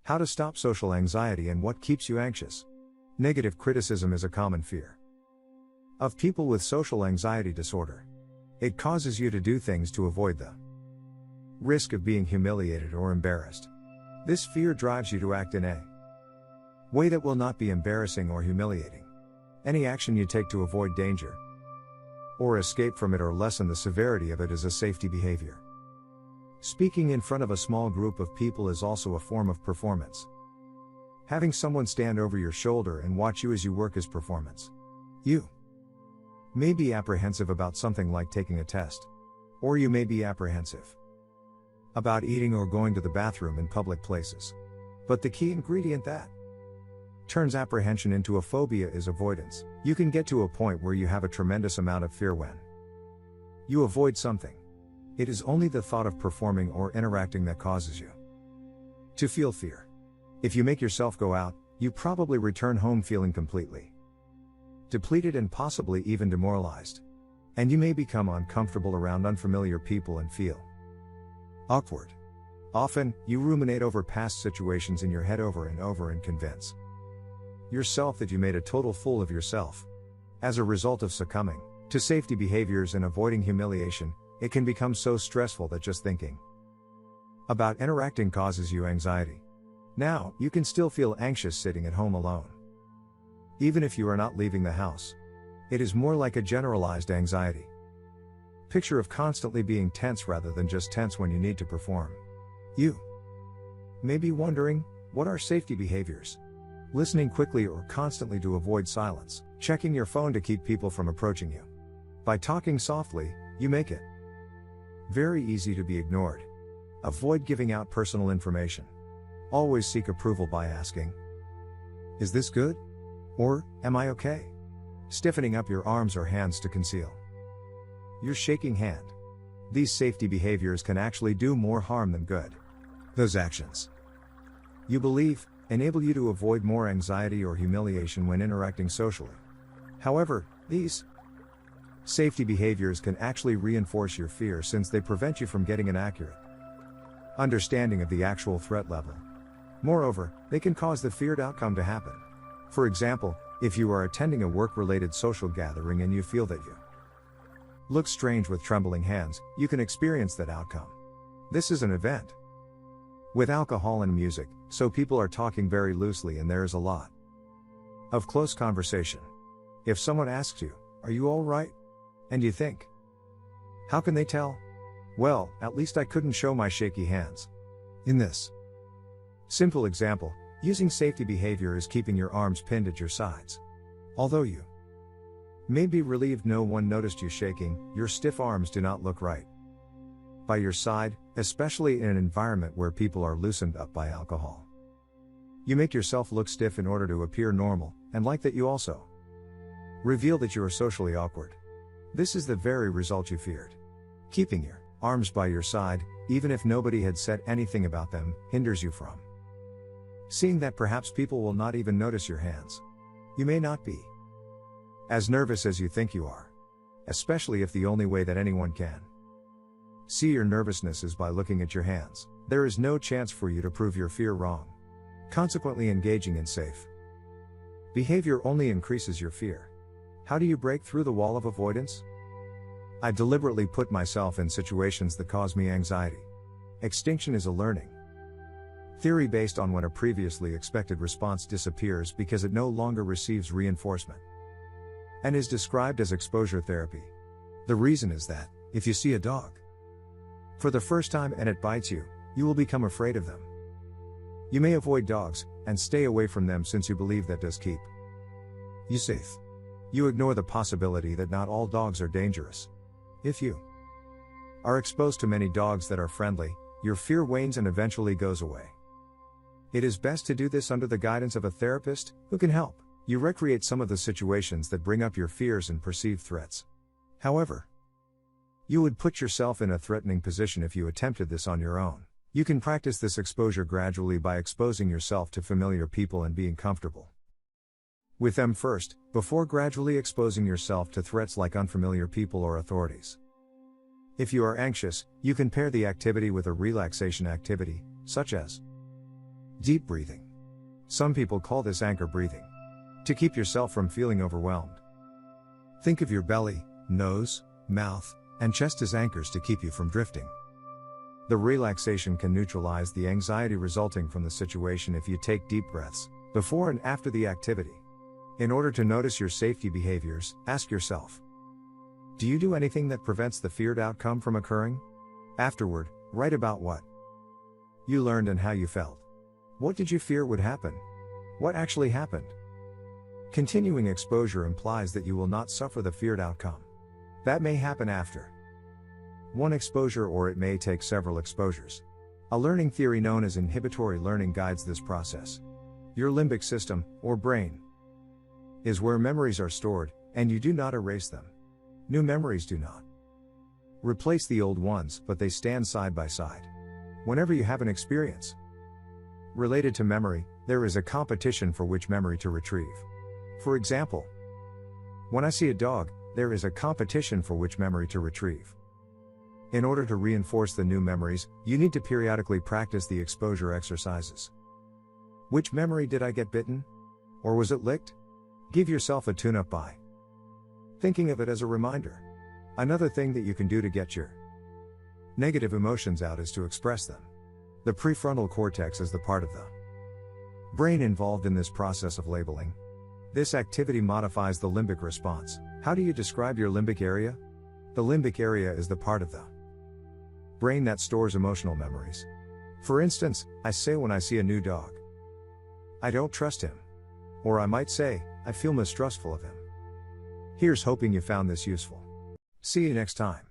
How to stop social anxiety and what keeps you anxious. Negative criticism is a common fear of people with social anxiety disorder. It causes you to do things to avoid the risk of being humiliated or embarrassed. This fear drives you to act in a way that will not be embarrassing or humiliating. Any action you take to avoid danger or escape from it or lessen the severity of it is a safety behavior. Speaking in front of a small group of people is also a form of performance. Having someone stand over your shoulder and watch you as you work is performance. You may be apprehensive about something like taking a test. Or you may be apprehensive about eating or going to the bathroom in public places. But the key ingredient that turns apprehension into a phobia is avoidance. You can get to a point where you have a tremendous amount of fear when you avoid something. It is only the thought of performing or interacting that causes you to feel fear. If you make yourself go out, you probably return home feeling completely depleted and possibly even demoralized. And you may become uncomfortable around unfamiliar people and feel awkward. Often, you ruminate over past situations in your head over and over and convince yourself that you made a total fool of yourself. As a result of succumbing to safety behaviors and avoiding humiliation, it can become so stressful that just thinking about interacting causes you anxiety. Now, you can still feel anxious sitting at home alone. Even if you are not leaving the house. It is more like a generalized anxiety picture of constantly being tense rather than just tense when you need to perform. You may be wondering, what are safety behaviors? Listening quickly or constantly to avoid silence, checking your phone to keep people from approaching you. By talking softly, you make it very easy to be ignored. Avoid giving out personal information. Always seek approval by asking, "Is this good?" Or, "Am I okay?" Stiffening up your arms or hands to conceal your shaking hand. These safety behaviors can actually do more harm than good. Those actions you believe enable you to avoid more anxiety or humiliation when interacting socially. However, these safety behaviors can actually reinforce your fear since they prevent you from getting an accurate understanding of the actual threat level. Moreover, they can cause the feared outcome to happen. For example, if you are attending a work-related social gathering and you feel that you look strange with trembling hands, you can experience that outcome. This is an event with alcohol and music, so people are talking very loosely and there is a lot of close conversation. If someone asks you, "Are you all right?" and you think, "How can they tell? Well, at least I couldn't show my shaky hands." In this simple example, using safety behavior is keeping your arms pinned at your sides. Although you may be relieved no one noticed you shaking, your stiff arms do not look right by your side, especially in an environment where people are loosened up by alcohol. You make yourself look stiff in order to appear normal, and like that you also reveal that you are socially awkward. This is the very result you feared. Keeping your arms by your side, even if nobody had said anything about them, hinders you from seeing that perhaps people will not even notice your hands. You may not be as nervous as you think you are, especially if the only way that anyone can see your nervousness is by looking at your hands. There is no chance for you to prove your fear wrong. Consequently, engaging in safe behavior only increases your fear. How do you break through the wall of avoidance? I deliberately put myself in situations that cause me anxiety. Extinction is a learning theory based on when a previously expected response disappears because it no longer receives reinforcement, and is described as exposure therapy. The reason is that, if you see a dog for the first time and it bites you, you will become afraid of them. You may avoid dogs, and stay away from them since you believe that does keep you safe. You ignore the possibility that not all dogs are dangerous. If you are exposed to many dogs that are friendly, your fear wanes and eventually goes away. It is best to do this under the guidance of a therapist, who can help you recreate some of the situations that bring up your fears and perceived threats. However, you would put yourself in a threatening position if you attempted this on your own. You can practice this exposure gradually by exposing yourself to familiar people and being comfortable with them first, before gradually exposing yourself to threats like unfamiliar people or authorities. If you are anxious, you can pair the activity with a relaxation activity, such as Deep breathing. Some people call this anchor breathing. To keep yourself from feeling overwhelmed. Think of your belly, nose, mouth, and chest as anchors to keep you from drifting. The relaxation can neutralize the anxiety resulting from the situation if you take deep breaths, before and after the activity. In order to notice your safety behaviors, ask yourself, do you do anything that prevents the feared outcome from occurring? Afterward, write about what you learned and how you felt. What did you fear would happen? What actually happened? Continuing exposure implies that you will not suffer the feared outcome. That may happen after one exposure, or it may take several exposures. A learning theory known as inhibitory learning guides this process. Your limbic system, or brain, is where memories are stored, and you do not erase them. New memories do not replace the old ones, but they stand side by side. Whenever you have an experience related to memory, there is a competition for which memory to retrieve. For example, when I see a dog, there is a competition for which memory to retrieve. In order to reinforce the new memories, you need to periodically practice the exposure exercises. Which memory did I get bitten? Or was it licked? Give yourself a tune-up by thinking of it as a reminder. Another thing that you can do to get your negative emotions out is to express them. The prefrontal cortex is the part of the brain involved in this process of labeling. This activity modifies the limbic response. How do you describe your limbic area? The limbic area is the part of the brain that stores emotional memories. For instance, I say when I see a new dog, I don't trust him. Or I might say, I feel mistrustful of him. Here's hoping you found this useful. See you next time.